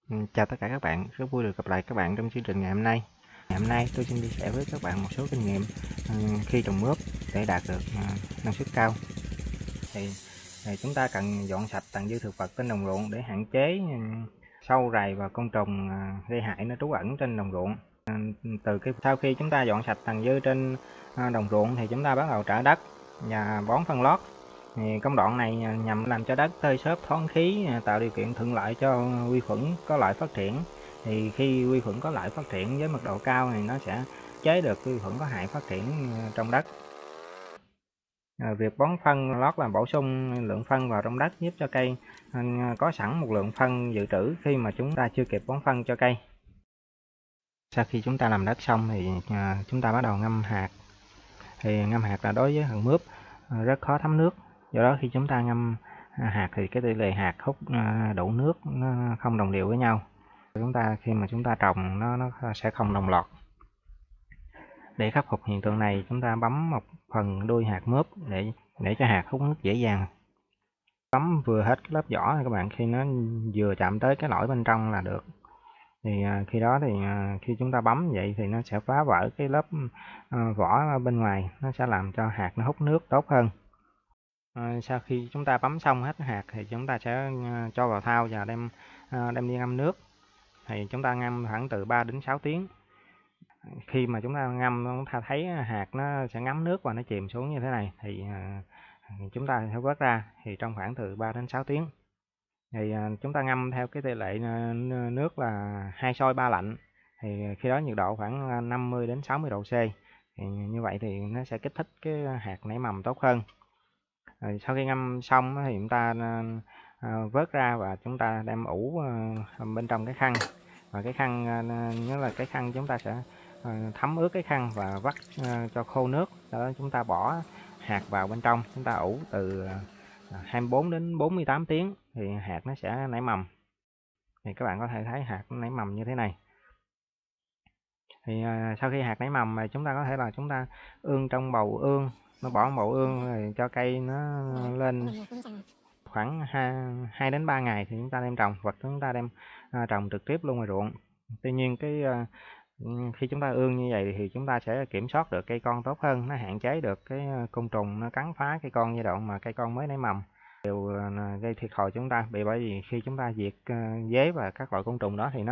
Chào tất cả các bạn, rất vui được gặp lại các bạn trong chương trình ngày hôm nay. Ngày hôm nay tôi xin chia sẻ với các bạn một số kinh nghiệm khi trồng mướp để đạt được năng suất cao. Thì chúng ta cần dọn sạch tàn dư thực vật trên đồng ruộng để hạn chế sâu rầy và côn trùng gây hại nó trú ẩn trên đồng ruộng. Sau khi chúng ta dọn sạch tàn dư trên đồng ruộng thì chúng ta bắt đầu trở đất và bón phân lót. Thì công đoạn này nhằm làm cho đất tơi xốp thoáng khí, tạo điều kiện thuận lợi cho vi khuẩn có lợi phát triển. Thì khi vi khuẩn có lợi phát triển với mật độ cao thì nó sẽ chế được vi khuẩn có hại phát triển trong đất. Việc bón phân lót là bổ sung lượng phân vào trong đất, giúp cho cây có sẵn một lượng phân dự trữ khi mà chúng ta chưa kịp bón phân cho cây. Sau khi chúng ta làm đất xong thì chúng ta bắt đầu ngâm hạt. Thì ngâm hạt là đối với hạt mướp rất khó thấm nước. Do đó khi chúng ta ngâm hạt thì cái tỷ lệ hạt hút đủ nước nó không đồng đều với nhau. Khi mà chúng ta trồng nó sẽ không đồng loạt. Để khắc phục hiện tượng này, chúng ta bấm một phần đuôi hạt mướp để cho hạt hút nước dễ dàng. Bấm vừa hết cái lớp vỏ này các bạn, khi nó vừa chạm tới cái lõi bên trong là được. Thì khi chúng ta bấm vậy thì nó sẽ phá vỡ cái lớp vỏ ở bên ngoài, nó sẽ làm cho hạt nó hút nước tốt hơn. Sau khi chúng ta bấm xong hết hạt thì chúng ta sẽ cho vào thau và đem đi ngâm nước. Thì chúng ta ngâm khoảng từ 3 đến 6 tiếng. Khi mà chúng ta ngâm, chúng ta thấy hạt nó sẽ ngấm nước và nó chìm xuống như thế này thì chúng ta sẽ vớt ra. Thì trong khoảng từ 3 đến 6 tiếng thì chúng ta ngâm theo cái tỷ lệ nước là 2 sôi 3 lạnh. Thì khi đó nhiệt độ khoảng 50 đến 60 độ C. Thì như vậy thì nó sẽ kích thích cái hạt nảy mầm tốt hơn. Rồi sau khi ngâm xong thì chúng ta vớt ra và chúng ta đem ủ bên trong cái khăn. Và cái khăn nhớ là cái khăn chúng ta sẽ thấm ướt cái khăn và vắt cho khô nước. Sau đó chúng ta bỏ hạt vào bên trong, chúng ta ủ từ 24 đến 48 tiếng thì hạt nó sẽ nảy mầm. Thì các bạn có thể thấy hạt nảy mầm như thế này. Thì sau khi hạt nảy mầm thì chúng ta có thể là chúng ta ương trong bầu ương, nó bỏ bầu ương rồi cho cây nó lên khoảng 2 đến 3 ngày thì chúng ta đem trồng, hoặc chúng ta đem trồng trực tiếp luôn ngoài ruộng. Tuy nhiên khi chúng ta ương như vậy thì chúng ta sẽ kiểm soát được cây con tốt hơn, nó hạn chế được cái côn trùng nó cắn phá cây con giai đoạn mà cây con mới nảy mầm. Điều gây thiệt thòi chúng ta bởi vì khi chúng ta diệt dế và các loại côn trùng đó thì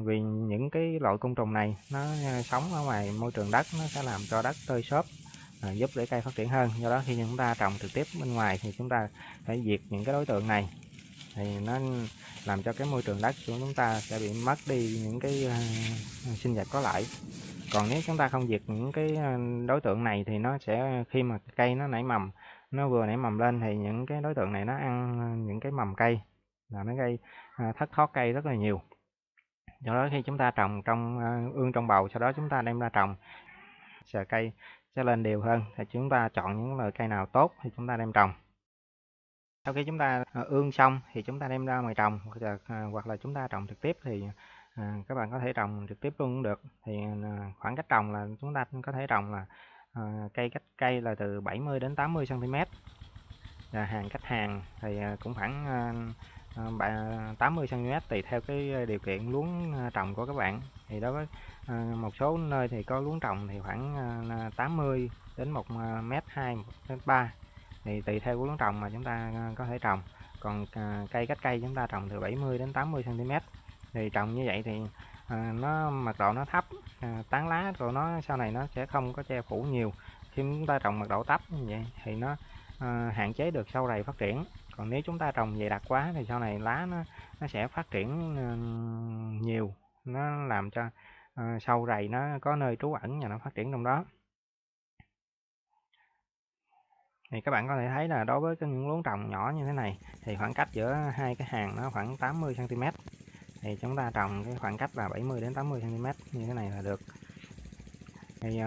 vì những cái loại côn trùng này nó sống ở ngoài môi trường đất, nó sẽ làm cho đất tơi xốp, giúp để cây phát triển hơn. Do đó khi chúng ta trồng trực tiếp bên ngoài thì chúng ta phải diệt những cái đối tượng này, thì nó làm cho cái môi trường đất của chúng ta sẽ bị mất đi những cái sinh vật có lợi. Còn nếu chúng ta không diệt những cái đối tượng này thì nó sẽ, khi mà cây nó nảy mầm, nó vừa nảy mầm lên thì những cái đối tượng này nó ăn những cái mầm cây, là nó gây thất thoát cây rất là nhiều. Do đó khi chúng ta trồng trong ương trong bầu, sau đó chúng ta đem ra trồng, cây sẽ lên đều hơn. Thì chúng ta chọn những loại cây nào tốt thì chúng ta đem trồng. Sau khi chúng ta ương xong thì chúng ta đem ra ngoài trồng, hoặc là chúng ta trồng trực tiếp thì các bạn có thể trồng trực tiếp luôn cũng được. Thì khoảng cách trồng là chúng ta có thể trồng là cách cây là từ 70 đến 80 cm. Và hàng cách hàng thì cũng khoảng 80 cm tùy theo cái điều kiện luống trồng của các bạn. Thì đối với một số nơi thì có luống trồng thì khoảng 80 đến 1m2, 1m3. Thì tùy theo luống trồng mà chúng ta có thể trồng. Còn cách cây chúng ta trồng từ 70 đến 80 cm. Thì trồng như vậy thì mật độ nó thấp, tán lá của nó sau này nó sẽ không có che phủ nhiều. Khi chúng ta trồng mật độ thấp như vậy thì nó hạn chế được sâu rầy phát triển. Còn nếu chúng ta trồng dày đặc quá thì sau này lá nó sẽ phát triển nhiều, nó làm cho sâu rầy nó có nơi trú ẩn và nó phát triển trong đó. Thì các bạn có thể thấy là đối với những luống trồng nhỏ như thế này thì khoảng cách giữa hai cái hàng nó khoảng 80 cm. Thì chúng ta trồng cái khoảng cách là 70 đến 80 cm như thế này là được. Thì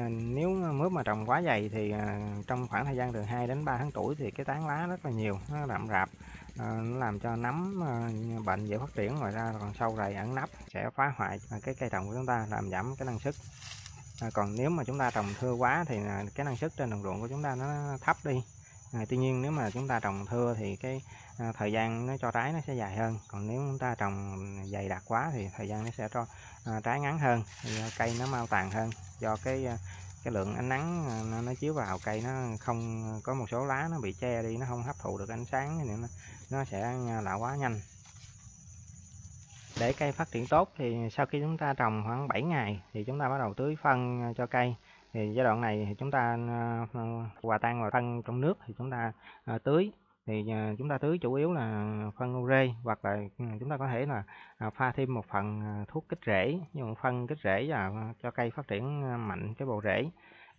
nếu mướp mà trồng quá dày thì trong khoảng thời gian từ 2 đến 3 tháng tuổi thì cái tán lá rất là nhiều, nó rậm rạp, nó làm cho nấm bệnh dễ phát triển. Ngoài ra còn sâu rầy ẩn nấp sẽ phá hoại cái cây trồng của chúng ta, làm giảm cái năng suất. Còn nếu mà chúng ta trồng thưa quá thì cái năng suất trên đồng ruộng của chúng ta nó thấp đi. Tuy nhiên nếu mà chúng ta trồng thưa thì cái thời gian nó cho trái nó sẽ dài hơn, còn nếu chúng ta trồng dày đặc quá thì thời gian nó sẽ cho trái ngắn hơn, thì cây nó mau tàn hơn, do cái lượng ánh nắng nó chiếu vào cây, nó không có một số lá nó bị che đi, nó không hấp thụ được ánh sáng thì nó sẽ lão hóa nhanh. Để cây phát triển tốt thì sau khi chúng ta trồng khoảng 7 ngày thì chúng ta bắt đầu tưới phân cho cây. Thì giai đoạn này thì chúng ta hòa tan vào phân trong nước thì chúng ta tưới. Thì chúng ta tưới chủ yếu là phân ure, hoặc là chúng ta có thể là pha thêm một phần thuốc kích rễ, như một phân kích rễ và cho cây phát triển mạnh cái bộ rễ.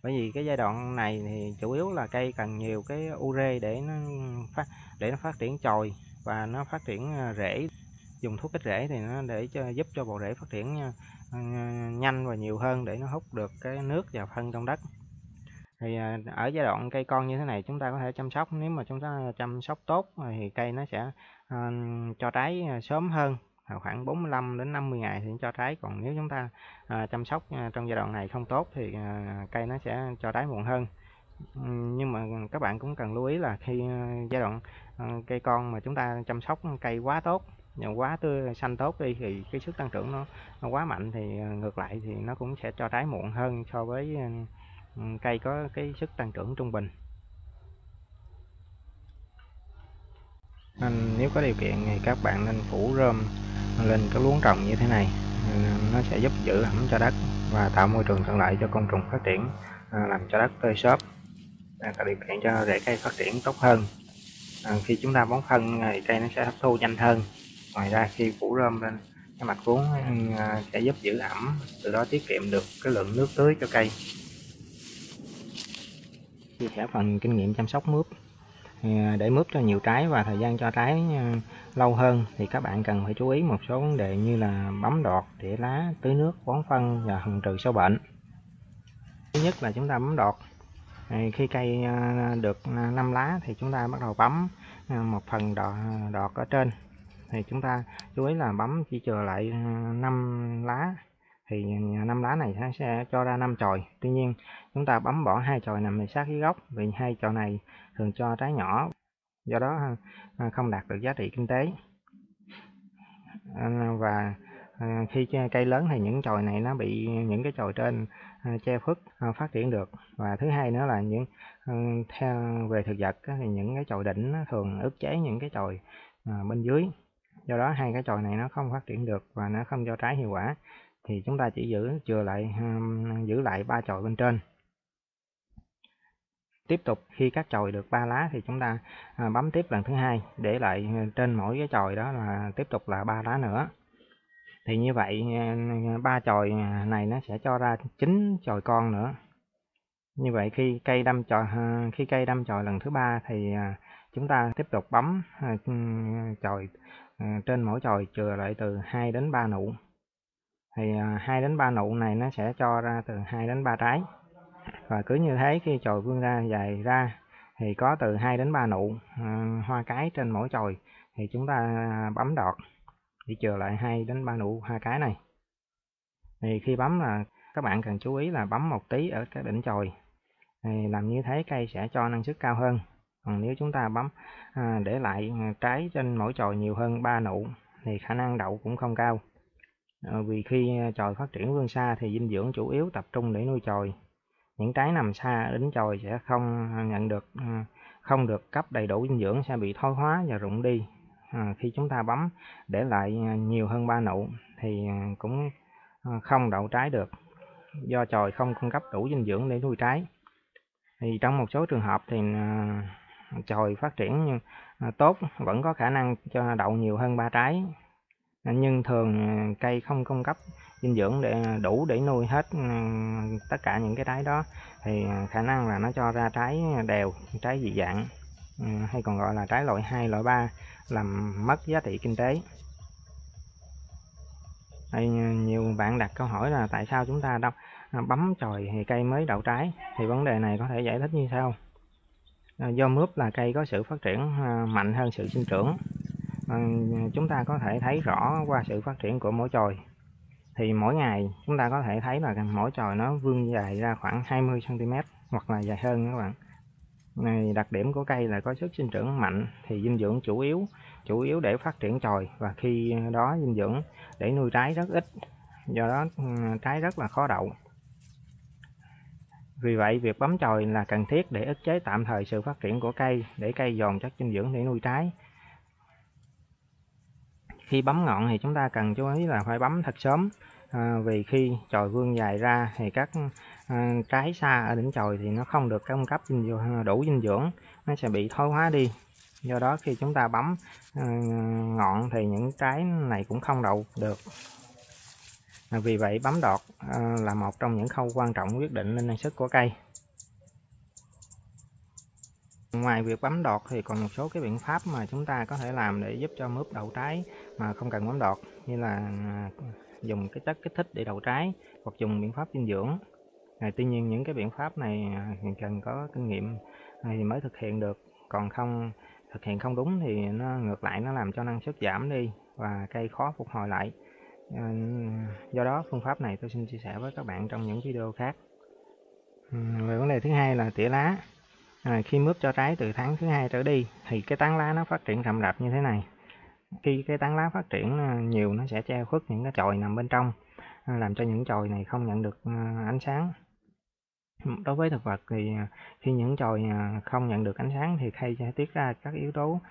Bởi vì cái giai đoạn này thì chủ yếu là cây cần nhiều cái ure để nó phát triển chồi và nó phát triển rễ. Dùng thuốc kích rễ thì nó để giúp cho bộ rễ phát triển nhanh và nhiều hơn, để nó hút được cái nước và phân trong đất. Thì ở giai đoạn cây con như thế này chúng ta có thể chăm sóc, nếu mà chúng ta chăm sóc tốt thì cây nó sẽ cho trái sớm hơn, khoảng 45 đến 50 ngày thì cho trái. Còn nếu chúng ta chăm sóc trong giai đoạn này không tốt thì cây nó sẽ cho trái muộn hơn. Nhưng mà các bạn cũng cần lưu ý là khi giai đoạn cây con mà chúng ta chăm sóc cây quá tốt, quá tươi xanh tốt đi, thì cái sức tăng trưởng nó quá mạnh, thì ngược lại thì nó cũng sẽ cho trái muộn hơn so với cây có cái sức tăng trưởng trung bình. Nên nếu có điều kiện thì các bạn nên phủ rơm lên cái luống trồng như thế này, nó sẽ giúp giữ ẩm cho đất và tạo môi trường thuận lợi cho côn trùng phát triển, làm cho đất tơi xốp, tạo điều kiện cho rễ cây phát triển tốt hơn. Khi chúng ta bón phân thì cây nó sẽ hấp thu nhanh hơn. Ngoài ra khi phủ rơm lên cái mặt luống sẽ giúp giữ ẩm, từ đó tiết kiệm được cái lượng nước tưới cho cây. Chia sẻ phần kinh nghiệm chăm sóc mướp. Để mướp cho nhiều trái và thời gian cho trái lâu hơn thì các bạn cần phải chú ý một số vấn đề như là bấm đọt, tỉa lá, tưới nước, bón phân và phòng trừ sâu bệnh. Thứ nhất là chúng ta bấm đọt. Khi cây được 5 lá thì chúng ta bắt đầu bấm một phần đọt ở trên. Thì chúng ta chú ý là bấm chỉ chừa lại 5 lá, thì 5 lá này nó sẽ cho ra 5 chồi. Tuy nhiên chúng ta bấm bỏ 2 chồi nằm sát dưới gốc, vì 2 chồi này thường cho trái nhỏ, do đó không đạt được giá trị kinh tế. Và khi cây lớn thì những chồi này nó bị những cái chồi trên che khuất phát triển được. Và thứ hai nữa là theo về thực vật thì những cái chồi đỉnh nó thường ức chế những cái chồi bên dưới, do đó hai cái chồi này nó không phát triển được và nó không cho trái hiệu quả. Thì chúng ta chỉ giữ lại 3 chồi bên trên. Tiếp tục khi các chồi được 3 lá thì chúng ta bấm tiếp lần thứ hai, để lại trên mỗi cái chồi đó là tiếp tục là 3 lá nữa. Thì như vậy 3 chồi này nó sẽ cho ra 9 chồi con nữa. Như vậy khi cây đâm chồi lần thứ 3 thì chúng ta tiếp tục bấm chồi, trên mỗi chồi chừa lại từ 2 đến 3 nụ. Thì 2 đến 3 nụ này nó sẽ cho ra từ 2 đến 3 trái. Và cứ như thế, khi chồi vươn ra dài ra thì có từ 2 đến 3 nụ hoa cái trên mỗi chồi, thì chúng ta bấm đọt để chừa lại 2 đến 3 nụ hoa cái này. Thì khi bấm là các bạn cần chú ý là bấm một tí ở các đỉnh chồi. Thì làm như thế cây sẽ cho năng suất cao hơn. Còn nếu chúng ta bấm để lại trái trên mỗi chồi nhiều hơn 3 nụ thì khả năng đậu cũng không cao. Vì khi chồi phát triển vươn xa thì dinh dưỡng chủ yếu tập trung để nuôi chồi. Những trái nằm xa đỉnh chồi sẽ không được cấp đầy đủ dinh dưỡng, sẽ bị thoái hóa và rụng đi. Khi chúng ta bấm để lại nhiều hơn 3 nụ thì cũng không đậu trái được, do chồi không cung cấp đủ dinh dưỡng để nuôi trái. Thì trong một số trường hợp thì chồi phát triển tốt vẫn có khả năng cho đậu nhiều hơn 3 trái, nhưng thường cây không cung cấp dinh dưỡng đủ để nuôi hết tất cả những cái trái đó, thì khả năng là nó cho ra trái đều, trái dị dạng, hay còn gọi là trái loại 2, loại 3, làm mất giá trị kinh tế. Nhiều bạn đặt câu hỏi là tại sao chúng ta bấm chồi thì cây mới đậu trái. Thì vấn đề này có thể giải thích như sau. Do mướp là cây có sự phát triển mạnh hơn sự sinh trưởng. Chúng ta có thể thấy rõ qua sự phát triển của mỗi chồi. Thì mỗi ngày chúng ta có thể thấy là mỗi chồi nó vươn dài ra khoảng 20 cm hoặc là dài hơn các bạn. Này, đặc điểm của cây là có sức sinh trưởng mạnh, thì dinh dưỡng chủ yếu để phát triển chồi, và khi đó dinh dưỡng để nuôi trái rất ít, do đó trái rất là khó đậu. Vì vậy, việc bấm chồi là cần thiết để ức chế tạm thời sự phát triển của cây, để cây dồn chất dinh dưỡng để nuôi trái. Khi bấm ngọn thì chúng ta cần chú ý là phải bấm thật sớm, vì khi chồi vươn dài ra thì các trái xa ở đỉnh chồi thì nó không được cung cấp đủ dinh dưỡng, nó sẽ bị thoái hóa đi. Do đó khi chúng ta bấm ngọn thì những trái này cũng không đậu được. Vì vậy bấm đọt là một trong những khâu quan trọng quyết định lên năng suất của cây. Ngoài việc bấm đọt thì còn một số cái biện pháp mà chúng ta có thể làm để giúp cho mướp đậu trái mà không cần bấm đọt, như là dùng cái chất kích thích để đậu trái, hoặc dùng biện pháp dinh dưỡng. Tuy nhiên những cái biện pháp này cần có kinh nghiệm thì mới thực hiện được, còn không thực hiện không đúng thì nó ngược lại, nó làm cho năng suất giảm đi và cây khó phục hồi lại. Do đó phương pháp này tôi xin chia sẻ với các bạn trong những video khác. Về vấn đề thứ hai là tỉa lá. Khi mướp cho trái từ tháng thứ 2 trở đi thì cái tán lá nó phát triển rậm rạp như thế này. Khi cái tán lá phát triển nhiều, nó sẽ che khuất những cái chồi nằm bên trong, làm cho những chồi này không nhận được ánh sáng. Đối với thực vật thì khi những chồi không nhận được ánh sáng thì cây sẽ tiết ra các yếu tố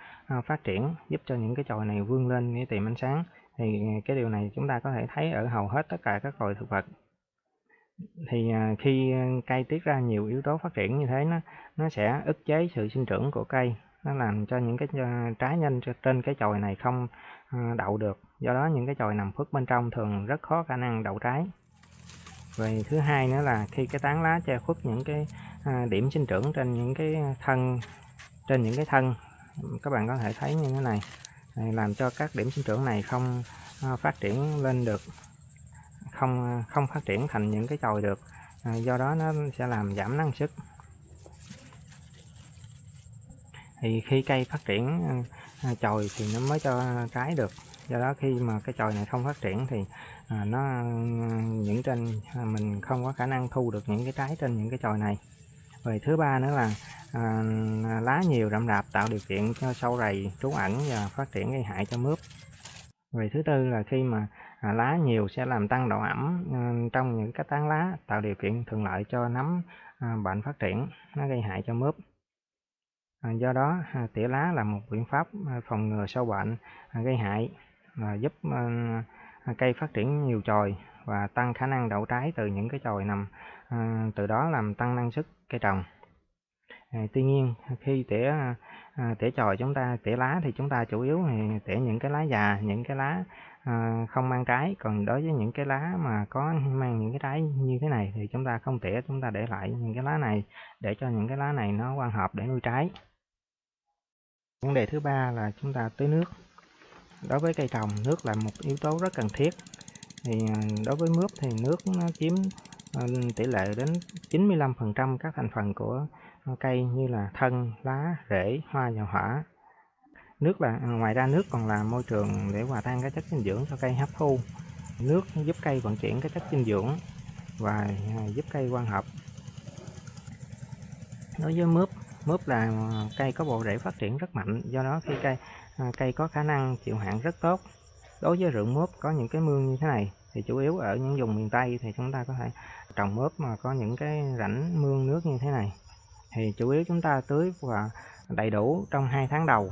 phát triển giúp cho những cái chồi này vươn lên để tìm ánh sáng. Thì cái điều này chúng ta có thể thấy ở hầu hết tất cả các loài thực vật. Thì khi cây tiết ra nhiều yếu tố phát triển như thế, nó sẽ ức chế sự sinh trưởng của cây, nó làm cho những cái trái nhanh trên cái chồi này không đậu được. Do đó những cái chồi nằm khuất bên trong thường rất khó khả năng đậu trái. Về thứ hai nữa là khi cái tán lá che khuất những cái điểm sinh trưởng trên những cái thân, các bạn có thể thấy như thế này, làm cho các điểm sinh trưởng này không phát triển lên được, không phát triển thành những cái chồi được. Do đó nó sẽ làm giảm năng suất. Thì khi cây phát triển chồi thì nó mới cho trái được. Do đó khi mà cái chồi này không phát triển thì mình không có khả năng thu được những cái trái trên những cái chồi này. Rồi thứ ba nữa là lá nhiều rậm rạp tạo điều kiện cho sâu rầy trú ẩn và phát triển gây hại cho mướp. Rồi thứ tư là khi mà lá nhiều sẽ làm tăng độ ẩm trong những cái tán lá, tạo điều kiện thuận lợi cho nấm bệnh phát triển, nó gây hại cho mướp. Do đó tỉa lá là một biện pháp phòng ngừa sâu bệnh gây hại, và giúp cây phát triển nhiều chồi và tăng khả năng đậu trái từ những cái chồi nằm, từ đó làm tăng năng suất cây trồng. Tuy nhiên khi tỉa chồi, chúng ta tỉa lá thì chúng ta chủ yếu thì tỉa những cái lá già, những cái lá không mang trái. Còn đối với những cái lá mà có mang những cái trái như thế này thì chúng ta không tỉa, chúng ta để lại những cái lá này để cho những cái lá này nó quang hợp để nuôi trái. Vấn đề thứ ba là chúng ta tưới nước. Đối với cây trồng, nước là một yếu tố rất cần thiết. Thì đối với mướp thì nước nó chiếm tỷ lệ đến 95% các thành phần của cây, như là thân, lá, rễ, hoa và hỏa. Ngoài ra nước còn là môi trường để hòa tan các chất dinh dưỡng cho cây hấp thu. Nước giúp cây vận chuyển các chất dinh dưỡng và giúp cây quang hợp. Đối với mướp là cây có bộ rễ phát triển rất mạnh, do đó khi cây có khả năng chịu hạn rất tốt. Đối với rượu mướp có những cái mương như thế này thì chủ yếu ở những vùng miền Tây thì chúng ta có thể trồng mướp mà có những cái rãnh mương nước như thế này. Thì chủ yếu chúng ta tưới và đầy đủ trong 2 tháng đầu.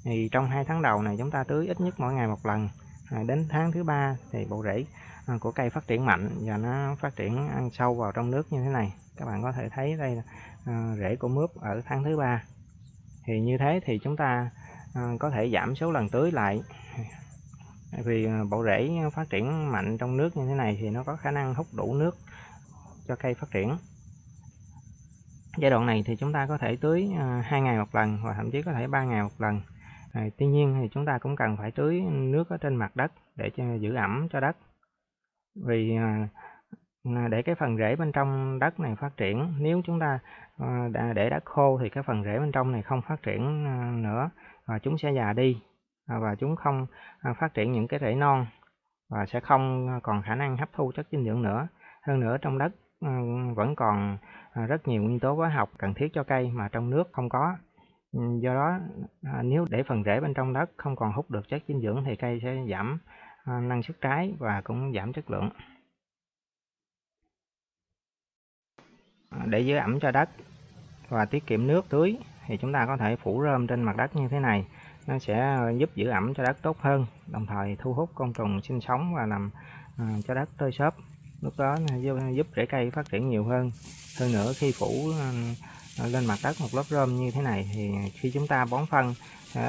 Thì trong 2 tháng đầu này chúng ta tưới ít nhất mỗi ngày một lần. Đến tháng thứ 3 thì bộ rễ của cây phát triển mạnh và nó phát triển ăn sâu vào trong nước như thế này. Các bạn có thể thấy đây là rễ của mướp ở tháng thứ 3. Thì như thế thì chúng ta có thể giảm số lần tưới lại. Vì bộ rễ phát triển mạnh trong nước như thế này thì nó có khả năng hút đủ nước cho cây phát triển. Giai đoạn này thì chúng ta có thể tưới 2 ngày một lần, và thậm chí có thể 3 ngày một lần. Tuy nhiên thì chúng ta cũng cần phải tưới nước ở trên mặt đất để giữ ẩm cho đất. Vì để cái phần rễ bên trong đất này phát triển, nếu chúng ta để đất khô thì cái phần rễ bên trong này không phát triển nữa, và chúng sẽ già đi, và chúng không phát triển những cái rễ non, và sẽ không còn khả năng hấp thu chất dinh dưỡng nữa. Hơn nữa trong đất vẫn còn rất nhiều nguyên tố hóa học cần thiết cho cây mà trong nước không có. Do đó nếu để phần rễ bên trong đất không còn hút được chất dinh dưỡng thì cây sẽ giảm năng suất trái và cũng giảm chất lượng. Để giữ ẩm cho đất và tiết kiệm nước tưới thì chúng ta có thể phủ rơm trên mặt đất như thế này. Nó sẽ giúp giữ ẩm cho đất tốt hơn, đồng thời thu hút côn trùng sinh sống và làm cho đất tơi xốp. Lúc đó giúp rễ cây phát triển nhiều hơn. Hơn nữa khi phủ lên mặt đất một lớp rơm như thế này thì khi chúng ta bón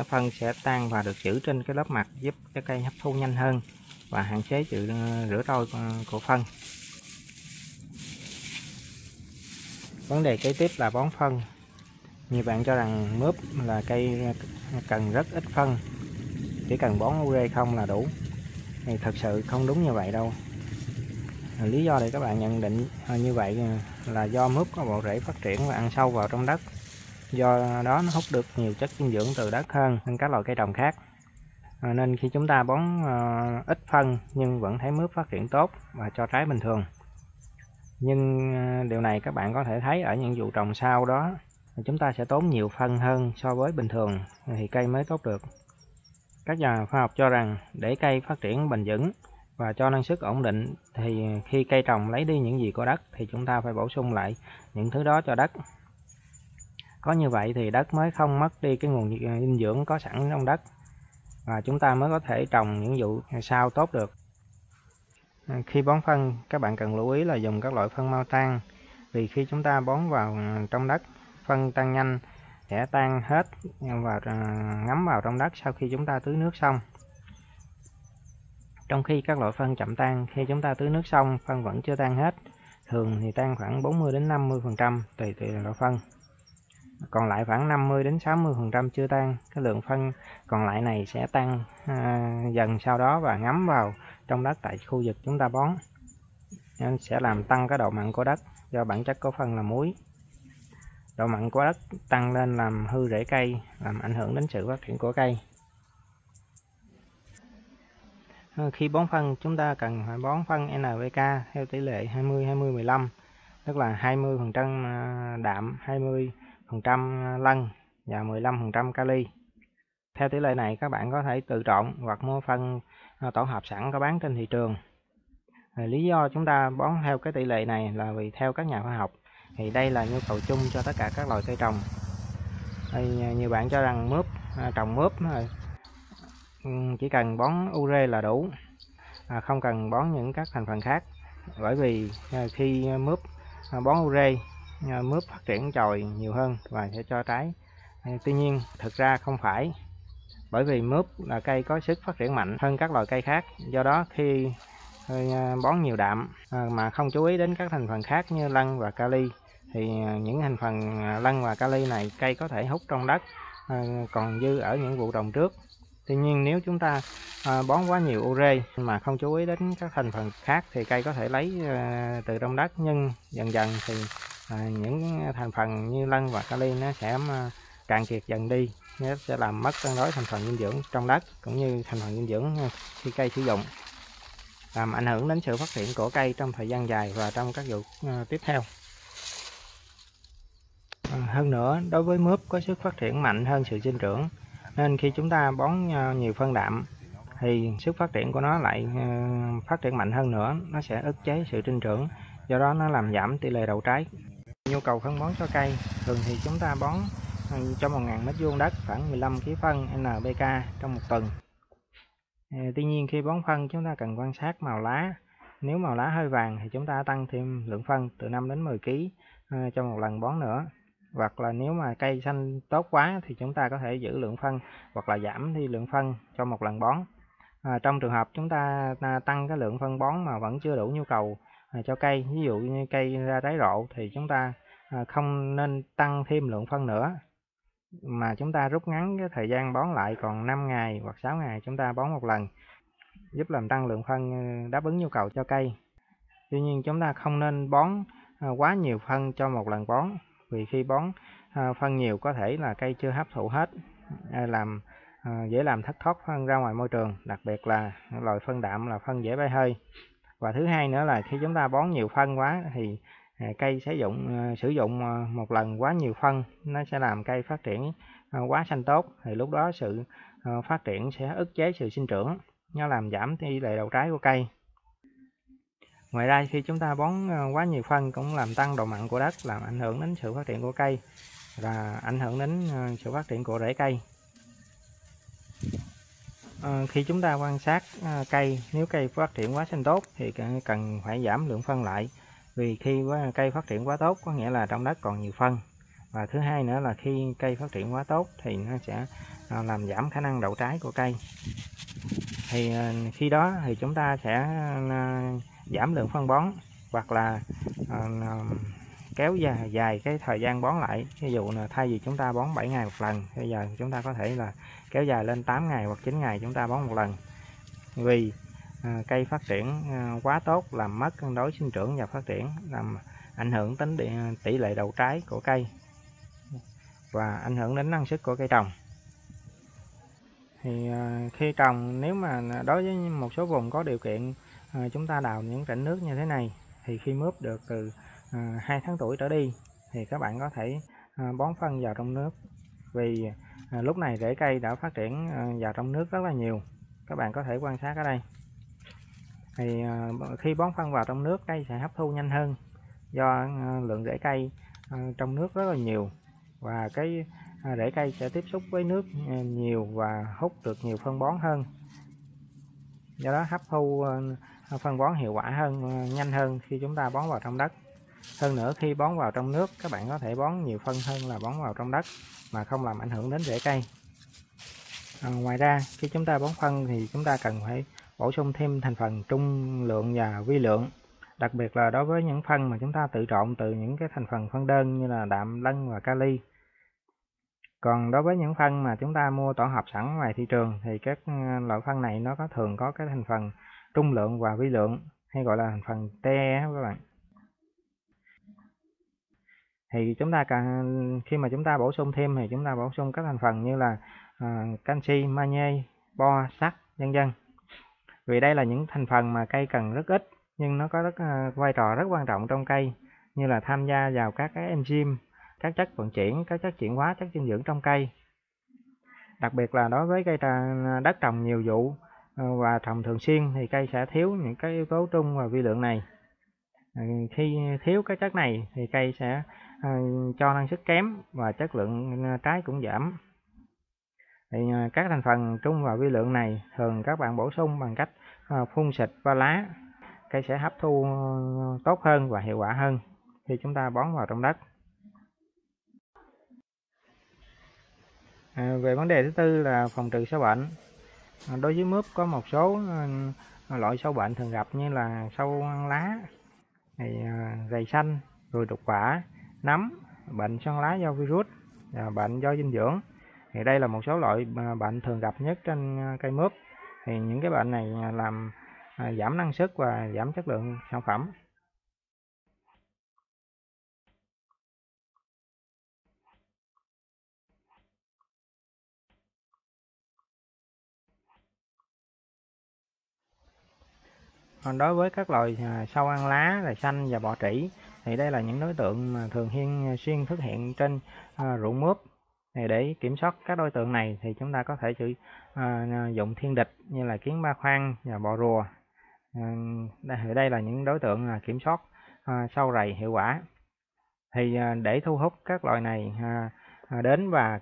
phân sẽ tan và được giữ trên cái lớp mặt, giúp cho cây hấp thu nhanh hơn và hạn chế sự rửa trôi của phân. Vấn đề kế tiếp là bón phân. Nhiều bạn cho rằng mướp là cây cần rất ít phân, chỉ cần bón ure không là đủ. Thì thật sự không đúng như vậy đâu. Lý do để các bạn nhận định như vậy là do mướp có bộ rễ phát triển và ăn sâu vào trong đất. Do đó nó hút được nhiều chất dinh dưỡng từ đất hơn các loại cây trồng khác. Nên khi chúng ta bón ít phân nhưng vẫn thấy mướp phát triển tốt và cho trái bình thường. Nhưng điều này các bạn có thể thấy ở những vụ trồng sau đó, chúng ta sẽ tốn nhiều phân hơn so với bình thường thì cây mới tốt được. Các nhà khoa học cho rằng để cây phát triển bền vững và cho năng suất ổn định thì khi cây trồng lấy đi những gì của đất thì chúng ta phải bổ sung lại những thứ đó cho đất. Có như vậy thì đất mới không mất đi cái nguồn dinh dưỡng có sẵn trong đất và chúng ta mới có thể trồng những vụ sau tốt được. Khi bón phân, các bạn cần lưu ý là dùng các loại phân mau tan, vì khi chúng ta bón vào trong đất, phân tan nhanh sẽ tan hết và ngấm vào trong đất sau khi chúng ta tưới nước xong. Trong khi các loại phân chậm tan, khi chúng ta tưới nước xong, phân vẫn chưa tan hết. Thường thì tan khoảng 40 đến 50% tùy loại phân. Còn lại khoảng 50 đến 60% chưa tan. Cái lượng phân còn lại này sẽ tan dần sau đó và ngấm vào trong đất tại khu vực chúng ta bón. Nên sẽ làm tăng cái độ mặn của đất do bản chất của phân là muối. Độ mặn của đất tăng lên làm hư rễ cây, làm ảnh hưởng đến sự phát triển của cây. Khi bón phân, chúng ta cần phải bón phân NPK theo tỷ lệ 20-20-15, tức là 20% đạm, 20% lân và 15% kali. Theo tỷ lệ này, các bạn có thể tự trộn hoặc mua phân tổ hợp sẵn có bán trên thị trường. Lý do chúng ta bón theo cái tỷ lệ này là vì theo các nhà khoa học thì đây là nhu cầu chung cho tất cả các loại cây trồng. Nhiều bạn cho rằng trồng mướp chỉ cần bón ure là đủ, không cần bón những các thành phần khác, bởi vì khi mướp bón ure, mướp phát triển chồi nhiều hơn và sẽ cho trái. Tuy nhiên thực ra không phải, bởi vì mướp là cây có sức phát triển mạnh hơn các loại cây khác. Do đó khi bón nhiều đạm mà không chú ý đến các thành phần khác như lân và kali thì những thành phần lân và kali này cây có thể hút trong đất còn dư ở những vụ trồng trước. Tuy nhiên nếu chúng ta bón quá nhiều ure mà không chú ý đến các thành phần khác thì cây có thể lấy từ trong đất, nhưng dần dần thì những thành phần như lân và kali nó sẽ cạn kiệt dần đi, nó sẽ làm mất cân đối thành phần dinh dưỡng trong đất cũng như thành phần dinh dưỡng khi cây sử dụng, làm ảnh hưởng đến sự phát triển của cây trong thời gian dài và trong các vụ tiếp theo. Hơn nữa, đối với mướp có sức phát triển mạnh hơn sự sinh trưởng, nên khi chúng ta bón nhiều phân đạm thì sức phát triển của nó lại phát triển mạnh hơn nữa, nó sẽ ức chế sự sinh trưởng, do đó nó làm giảm tỷ lệ đậu trái. Nhu cầu phân bón cho cây, thường thì chúng ta bón cho 1.000 m² đất khoảng 15 kg phân NPK trong một tuần. Tuy nhiên khi bón phân chúng ta cần quan sát màu lá. Nếu màu lá hơi vàng thì chúng ta tăng thêm lượng phân từ 5 đến 10 kg cho một lần bón nữa. Hoặc là nếu mà cây xanh tốt quá thì chúng ta có thể giữ lượng phân hoặc là giảm đi lượng phân cho một lần bón. Trong trường hợp chúng ta tăng cái lượng phân bón mà vẫn chưa đủ nhu cầu cho cây, ví dụ như cây ra trái rộ thì chúng ta không nên tăng thêm lượng phân nữa, mà chúng ta rút ngắn cái thời gian bón lại còn 5 ngày hoặc 6 ngày chúng ta bón một lần, giúp làm tăng lượng phân đáp ứng nhu cầu cho cây. Tuy nhiên chúng ta không nên bón quá nhiều phân cho một lần bón, vì khi bón phân nhiều có thể là cây chưa hấp thụ hết, dễ làm thất thoát phân ra ngoài môi trường, đặc biệt là loại phân đạm là phân dễ bay hơi. Và thứ hai nữa là khi chúng ta bón nhiều phân quá thì cây sử dụng một lần quá nhiều phân, nó sẽ làm cây phát triển quá xanh tốt, thì lúc đó sự phát triển sẽ ức chế sự sinh trưởng, nó làm giảm tỷ lệ đậu trái của cây. Ngoài ra khi chúng ta bón quá nhiều phân cũng làm tăng độ mặn của đất, làm ảnh hưởng đến sự phát triển của cây và ảnh hưởng đến sự phát triển của rễ cây. Khi chúng ta quan sát cây, nếu cây phát triển quá xanh tốt thì cần phải giảm lượng phân lại, vì khi cây phát triển quá tốt có nghĩa là trong đất còn nhiều phân. Và thứ hai nữa là khi cây phát triển quá tốt thì nó sẽ làm giảm khả năng đậu trái của cây. Thì khi đó thì chúng ta sẽ giảm lượng phân bón, hoặc là kéo dài cái thời gian bón lại. Ví dụ là thay vì chúng ta bón 7 ngày một lần, bây giờ chúng ta có thể là kéo dài lên 8 ngày hoặc 9 ngày chúng ta bón một lần. Vì cây phát triển quá tốt làm mất cân đối sinh trưởng và phát triển, làm ảnh hưởng đến tỷ lệ đậu trái của cây và ảnh hưởng đến năng suất của cây trồng. Thì khi trồng, nếu mà đối với một số vùng có điều kiện chúng ta đào những rãnh nước như thế này, thì khi mướp được từ 2 tháng tuổi trở đi thì các bạn có thể bón phân vào trong nước, vì lúc này rễ cây đã phát triển vào trong nước rất là nhiều. Các bạn có thể quan sát ở đây, thì khi bón phân vào trong nước cây sẽ hấp thu nhanh hơn, do lượng rễ cây trong nước rất là nhiều, và cái rễ cây sẽ tiếp xúc với nước nhiều và hút được nhiều phân bón hơn, do đó hấp thu phân bón hiệu quả hơn, nhanh hơn khi chúng ta bón vào trong đất. Hơn nữa, khi bón vào trong nước các bạn có thể bón nhiều phân hơn là bón vào trong đất mà không làm ảnh hưởng đến rễ cây. Ngoài ra khi chúng ta bón phân thì chúng ta cần phải bổ sung thêm thành phần trung lượng và vi lượng, đặc biệt là đối với những phân mà chúng ta tự trộn từ những cái thành phần phân đơn như là đạm, lân và kali. Còn đối với những phân mà chúng ta mua tổ hợp sẵn ngoài thị trường thì các loại phân này nó thường có cái thành phần trung lượng và vi lượng, hay gọi là thành phần TE các bạn. Thì chúng ta khi mà chúng ta bổ sung thêm thì chúng ta bổ sung các thành phần như là canxi, magie, bo, sắt, vân vân. Vì đây là những thành phần mà cây cần rất ít, nhưng nó có vai trò rất quan trọng trong cây, như là tham gia vào các cái enzyme, các chất vận chuyển, các chất chuyển hóa, chất dinh dưỡng trong cây. Đặc biệt là đối với cây đất trồng nhiều vụ và trồng thường xuyên thì cây sẽ thiếu những cái yếu tố trung và vi lượng này. Khi thiếu các chất này thì cây sẽ cho năng suất kém và chất lượng trái cũng giảm. Thì các thành phần trung và vi lượng này thường các bạn bổ sung bằng cách phun xịt qua lá, cây sẽ hấp thu tốt hơn và hiệu quả hơn khi chúng ta bón vào trong đất. Về vấn đề thứ tư là phòng trừ sâu bệnh. Đối với mướp có một số loại sâu bệnh thường gặp như là sâu ăn lá, rầy xanh, ruồi đục quả, nấm, bệnh xoăn lá do virus và bệnh do dinh dưỡng. Thì đây là một số loại bệnh thường gặp nhất trên cây mướp. Thì những cái bệnh này làm giảm năng suất và giảm chất lượng sản phẩm. Còn đối với các loại sâu ăn lá, rầy xanh và bọ trĩ thì đây là những đối tượng mà thường xuyên xuất hiện trên ruộng mướp. Thì để kiểm soát các đối tượng này thì chúng ta có thể sử dụng thiên địch như là kiến ba khoang và bọ rùa. Đây là những đối tượng kiểm soát sâu rầy hiệu quả. Thì để thu hút các loài này đến và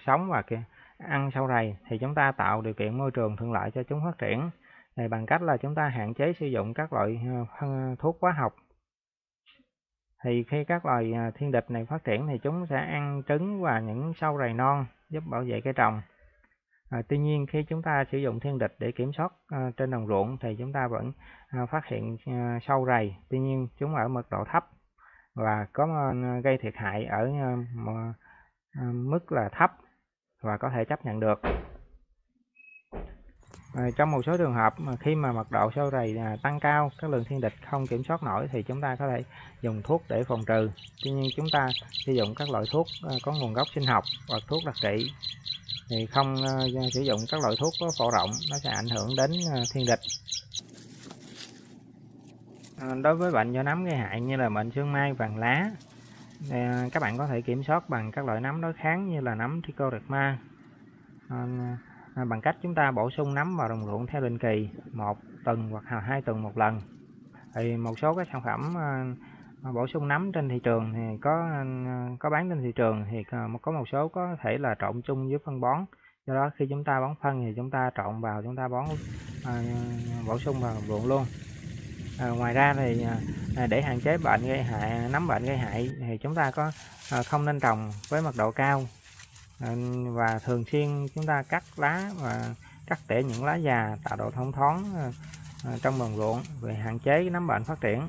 sống và ăn sâu rầy thì chúng ta tạo điều kiện môi trường thuận lợi cho chúng phát triển bằng cách là chúng ta hạn chế sử dụng các loại thuốc hóa học. Thì khi các loài thiên địch này phát triển thì chúng sẽ ăn trứng và những sâu rầy non, giúp bảo vệ cây trồng. Tuy nhiên khi chúng ta sử dụng thiên địch để kiểm soát trên đồng ruộng thì chúng ta vẫn phát hiện sâu rầy, tuy nhiên chúng ở mật độ thấp và có gây thiệt hại ở mức là thấp và có thể chấp nhận được. Trong một số trường hợp khi mà mật độ sâu rầy tăng cao, các lượng thiên địch không kiểm soát nổi thì chúng ta có thể dùng thuốc để phòng trừ. Tuy nhiên chúng ta sử dụng các loại thuốc có nguồn gốc sinh học hoặc thuốc đặc trị, thì không sử dụng các loại thuốc có phổ rộng, nó sẽ ảnh hưởng đến thiên địch. Đối với bệnh do nấm gây hại như là bệnh sương mai, vàng lá, các bạn có thể kiểm soát bằng các loại nấm đối kháng như là nấm Trichoderma, bằng cách chúng ta bổ sung nấm vào đồng ruộng theo định kỳ, 1 tuần hoặc 2 tuần một lần. Thì một số các sản phẩm bổ sung nấm trên thị trường thì có bán trên thị trường, thì có một số có thể là trộn chung với phân bón. Do đó khi chúng ta bón phân thì chúng ta trộn vào, chúng ta bón bổ sung vào đồng ruộng luôn. Ngoài ra thì để hạn chế bệnh gây hại, nấm bệnh gây hại, thì chúng ta không nên trồng với mật độ cao, và thường xuyên chúng ta cắt lá và cắt tỉa những lá già tạo độ thông thoáng trong đồng ruộng về hạn chế nấm bệnh phát triển.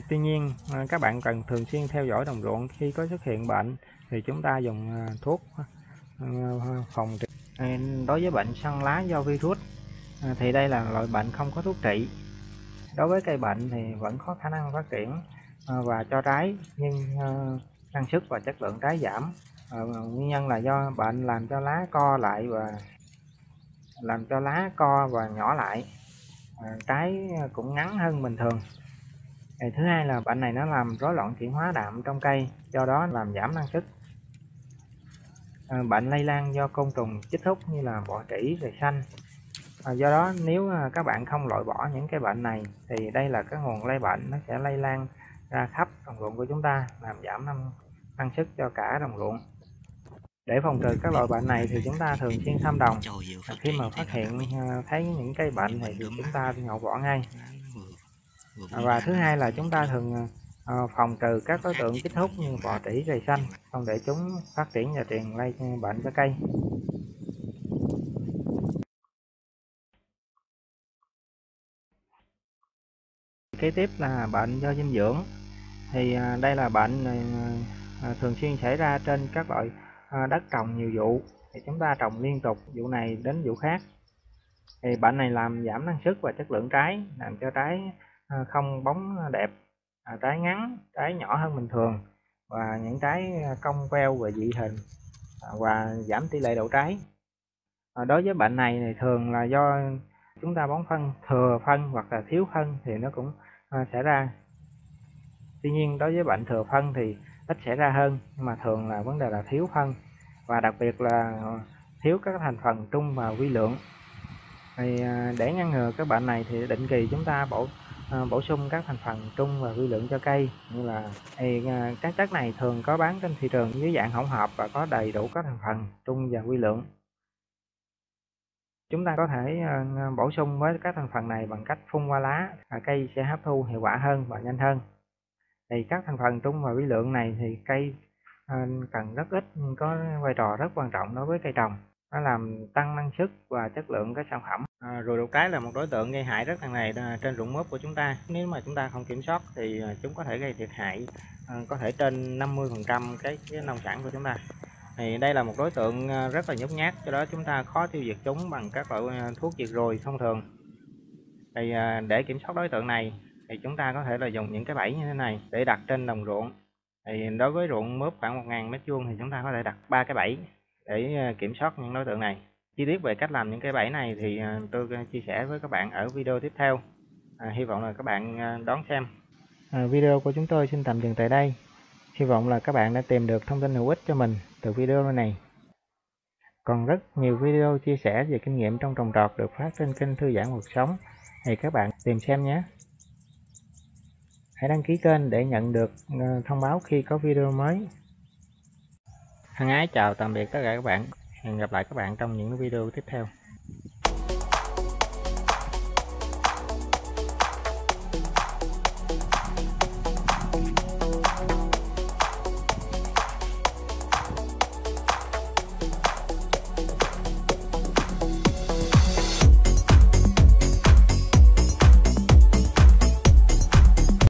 Tuy nhiên các bạn cần thường xuyên theo dõi đồng ruộng, khi có xuất hiện bệnh thì chúng ta dùng thuốc phòng trị. Đối với bệnh săn lá do virus thì đây là loại bệnh không có thuốc trị. Đối với cây bệnh thì vẫn có khả năng phát triển và cho trái, nhưng năng suất và chất lượng trái giảm. Nguyên nhân là do bệnh làm cho lá co và nhỏ lại, trái cũng ngắn hơn bình thường. Thứ hai là bệnh này nó làm rối loạn chuyển hóa đạm trong cây, do đó làm giảm năng suất. Bệnh lây lan do côn trùng chích hút như là bọ trĩ, ruồi xanh. Do đó nếu các bạn không loại bỏ những cái bệnh này thì đây là cái nguồn lây bệnh, nó sẽ lây lan ra khắp đồng ruộng của chúng ta, làm giảm năng suất cho cả đồng ruộng. Để phòng trừ các loại bệnh này thì chúng ta thường xuyên thăm đồng. Khi mà phát hiện thấy những cây bệnh này thì chúng ta nhổ bỏ ngay. Và thứ hai là chúng ta thường phòng trừ các đối tượng chích hút như bọ trĩ, ruồi xanh, không để chúng phát triển và truyền lây bệnh cho cây. Kế tiếp là bệnh do dinh dưỡng. Thì đây là bệnh thường xuyên xảy ra trên các loại đất trồng nhiều vụ, thì chúng ta trồng liên tục vụ này đến vụ khác. Thì bệnh này làm giảm năng suất và chất lượng trái, làm cho trái không bóng đẹp, trái ngắn, trái nhỏ hơn bình thường, và những trái cong queo và dị hình, và giảm tỷ lệ đậu trái. Đối với bệnh này thì thường là do chúng ta bón phân thừa phân hoặc là thiếu phân thì nó cũng xảy ra. Tuy nhiên đối với bệnh thừa phân thì ít xảy ra hơn, nhưng mà thường là vấn đề là thiếu phân, và đặc biệt là thiếu các thành phần trung và vi lượng. Thì để ngăn ngừa các bệnh này thì định kỳ chúng ta bổ sung các thành phần trung và vi lượng cho cây, như là các chất này thường có bán trên thị trường dưới dạng hỗn hợp và có đầy đủ các thành phần trung và vi lượng. Chúng ta có thể bổ sung với các thành phần này bằng cách phun qua lá, cây sẽ hấp thu hiệu quả hơn và nhanh hơn. Thì các thành phần trung và vi lượng này thì cây cần rất ít, nhưng có vai trò rất quan trọng đối với cây trồng. Nó làm tăng năng suất và chất lượng các sản phẩm. Ruồi đục trái là một đối tượng gây hại rất nặng nề trên ruộng mướp của chúng ta. Nếu mà chúng ta không kiểm soát thì chúng có thể gây thiệt hại có thể trên 50% cái nông sản của chúng ta. Thì đây là một đối tượng rất là nhút nhát, do đó chúng ta khó tiêu diệt chúng bằng các loại thuốc diệt ruồi thông thường. Thì để kiểm soát đối tượng này thì chúng ta có thể là dùng những cái bẫy như thế này để đặt trên đồng ruộng. Thì đối với ruộng mướp khoảng 1000 m² thì chúng ta có thể đặt 3 cái bẫy để kiểm soát những đối tượng này. Chi tiết về cách làm những cái bẫy này thì tôi chia sẻ với các bạn ở video tiếp theo. Hy vọng là các bạn đón xem. Video của chúng tôi xin tạm dừng tại đây. Hy vọng là các bạn đã tìm được thông tin hữu ích cho mình từ video này. Còn rất nhiều video chia sẻ về kinh nghiệm trong trồng trọt được phát trên kênh Thư Giãn Cuộc Sống, thì các bạn tìm xem nhé. Hãy đăng ký kênh để nhận được thông báo khi có video mới. Thân ái chào tạm biệt tất cả các bạn. Hẹn gặp lại các bạn trong những video tiếp theo.